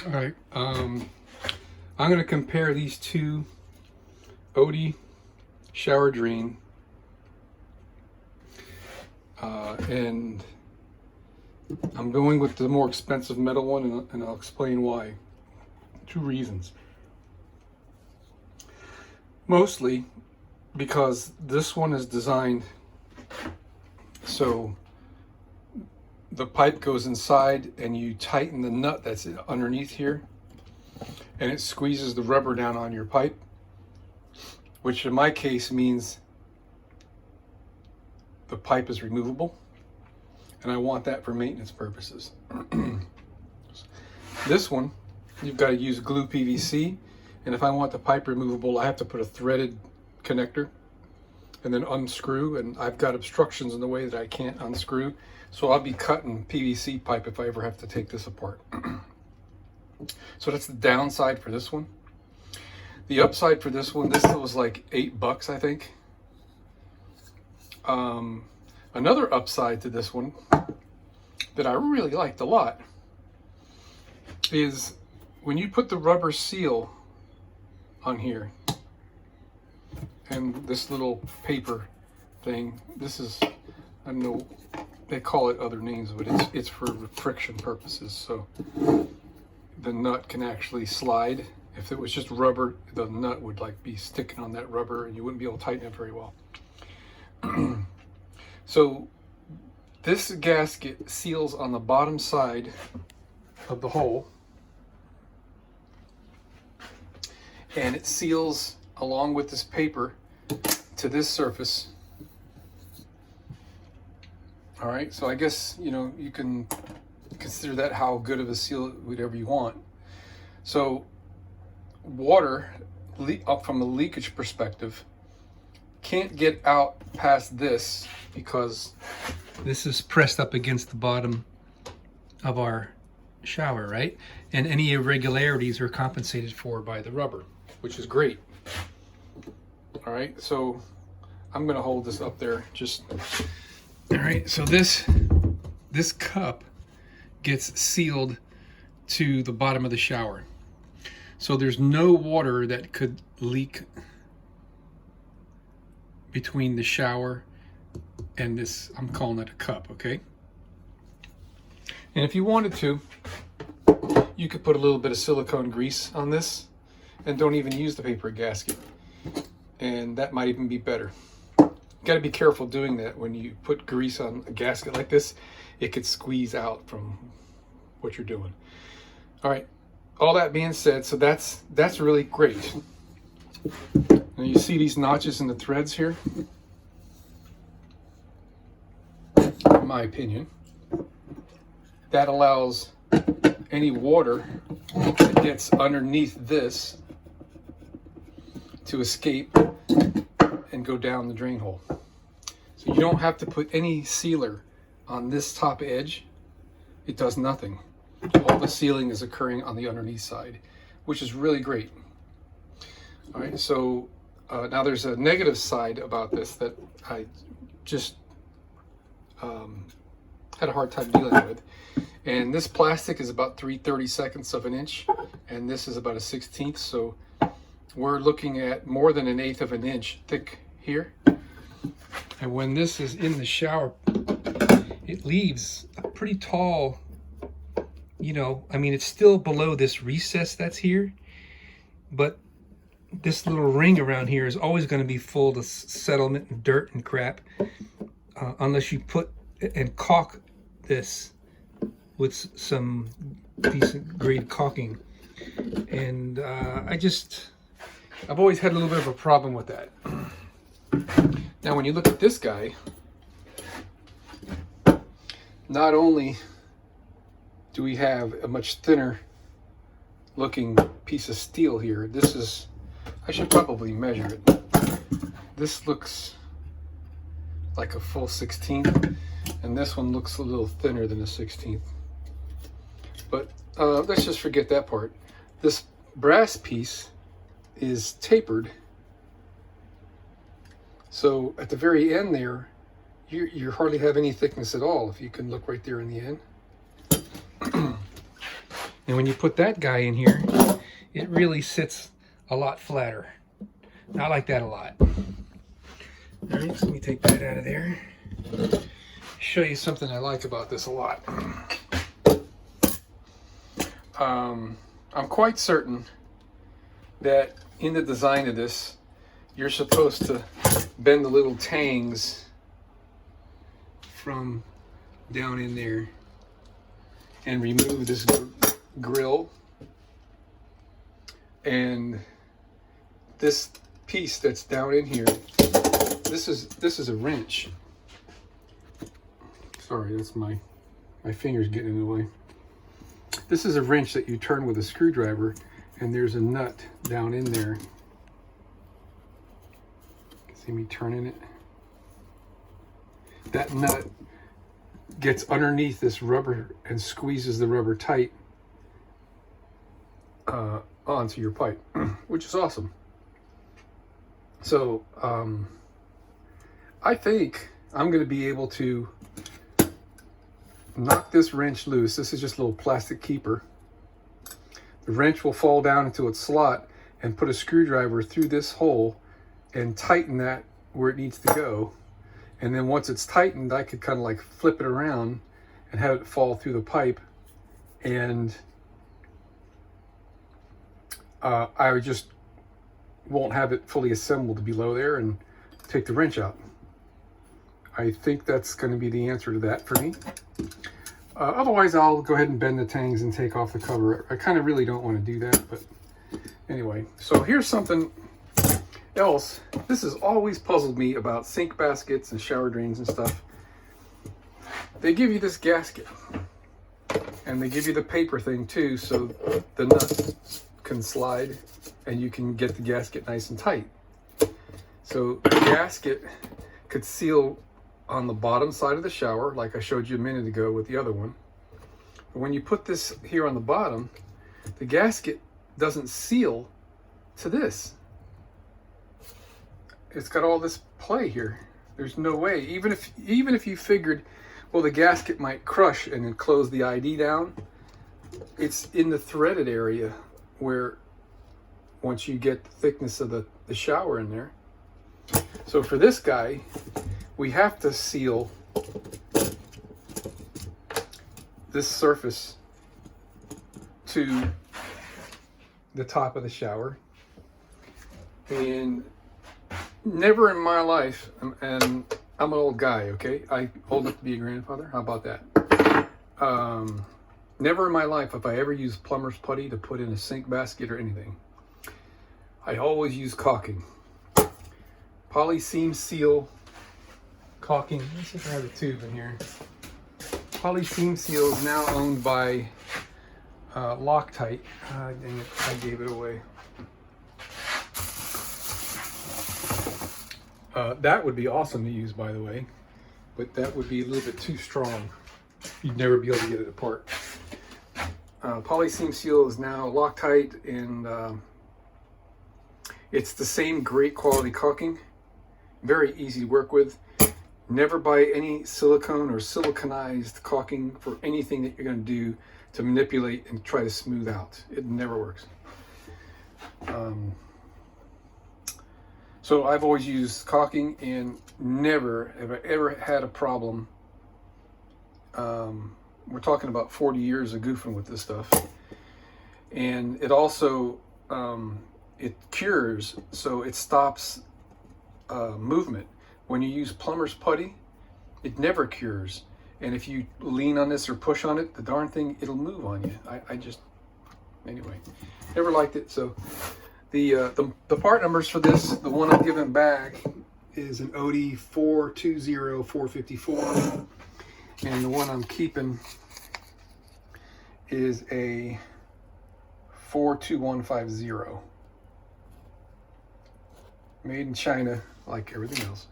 All right, I'm going to compare these two Oatey shower drain, and I'm going with the more expensive metal one, and I'll explain why. Two reasons. Mostly because this one is designed so the pipe goes inside and you tighten the nut that's underneath here, and it squeezes the rubber down on your pipe, which in my case means the pipe is removable, and I want that for maintenance purposes. This one, you've got to use glue PVC, and if I want the pipe removable, I have to put a threaded connector and then unscrew, and I've got obstructions in the way that I can't unscrew, so I'll be cutting PVC pipe if I ever have to take this apart. So that's the downside for this one. The upside for this one, this was like $8, I think. Another upside to this one that I really liked a lot is when you put the rubber seal on here and this little paper thing, this is, I don't know, they call it other names, but it's for friction purposes, so the nut can actually slide. If it was just rubber, the nut would like be sticking on that rubber and you wouldn't be able to tighten it very well. So this gasket seals on the bottom side of the hole, and it seals along with this paper to this surface. All right, so I guess, you know, you can consider that how good of a seal, whatever you want. So water, up from a leakage perspective, can't get out past this because this is pressed up against the bottom of our shower, right? And any irregularities are compensated for by the rubber, which is great. All right, so I'm gonna hold this up there just, all right, so this cup gets sealed to the bottom of the shower. So there's no water that could leak between the shower and this, I'm calling it a cup, okay? And if you wanted to, you could put a little bit of silicone grease on this and don't even use the paper gasket. And that might even be better. You gotta be careful doing that. When you put grease on a gasket like this, it could squeeze out from what you're doing. All right, all that being said, so that's really great. Now you see these notches in the threads here? In my opinion, that allows any water that gets underneath this to escape and go down the drain hole. So you don't have to put any sealer on this top edge. It does nothing. All the sealing is occurring on the underneath side, which is really great. All right, so now there's a negative side about this that I just had a hard time dealing with. And this plastic is about 3/32 of an inch, and this is about a 1/16, so we're looking at more than 1/8 of an inch thick here. And when this is in the shower, it leaves a pretty tall, you know, I mean, it's still below this recess that's here, but this little ring around here is always going to be full of settlement and dirt and crap, unless you put and caulk this with some decent grade caulking. And I've always had a little bit of a problem with that. Now when you look at this guy, not only do we have a much thinner looking piece of steel here, this is, I should probably measure it. This looks like a full 16th, and this one looks a little thinner than a 16th. But let's just forget that part. This brass piece is tapered, so at the very end there, you hardly have any thickness at all, if you can look right there in the end. And when you put that guy in here, it really sits a lot flatter. I like that a lot. All right, so let me take that out of there. Show you something I like about this a lot. I'm quite certain that in the design of this, you're supposed to bend the little tangs from down in there and remove this grill, and this piece that's down in here, this is a wrench. Sorry, that's my fingers getting in the way. This is a wrench that you turn with a screwdriver, and there's a nut down in there. See me turning it? That nut gets underneath this rubber and squeezes the rubber tight onto your pipe, which is awesome. So I think I'm going to be able to knock this wrench loose. This is just a little plastic keeper. The wrench will fall down into its slot, and put a screwdriver through this hole and tighten that where it needs to go. And then once it's tightened, I could kind of like flip it around and have it fall through the pipe, and I just won't have it fully assembled below there and take the wrench out. I think that's going to be the answer to that for me. Otherwise, I'll go ahead and bend the tangs and take off the cover. I kind of really don't want to do that, but anyway. So here's something else. This has always puzzled me about sink baskets and shower drains and stuff. They give you this gasket, and they give you the paper thing too, so the nut can slide and you can get the gasket nice and tight. So the gasket could seal on the bottom side of the shower, like I showed you a minute ago with the other one. But when you put this here on the bottom, the gasket doesn't seal to this. It's got all this play here. There's no way, even if you figured, well, the gasket might crush and then close the ID down, it's in the threaded area where once you get the thickness of the shower in there. So for this guy, we have to seal this surface to the top of the shower. And never in my life, and I'm an old guy, okay? I'm old enough to be a grandfather. How about that? Never in my life have I ever used plumber's putty to put in a sink basket or anything. I always use caulking. Poly Seam Seal caulking. Let's see if I have a tube in here. Poly Seam Seal is now owned by Loctite. Dang it, I gave it away. That would be awesome to use, by the way, but that would be a little bit too strong. You'd never be able to get it apart. Poly Seam Seal is now Loctite, and it's the same great quality caulking. Very easy to work with. Never buy any silicone or siliconized caulking for anything that you're going to do to manipulate and try to smooth out. It never works. So I've always used caulking, and never have I ever had a problem. We're talking about 40 years of goofing with this stuff. And it also, it cures, so it stops movement. When you use plumber's putty, it never cures. And if you lean on this or push on it, the darn thing, it'll move on you. I just, anyway, never liked it. So the part numbers for this, the one I'm giving back is an OD 420454, and the one I'm keeping is a 42150. Made in China, like everything else.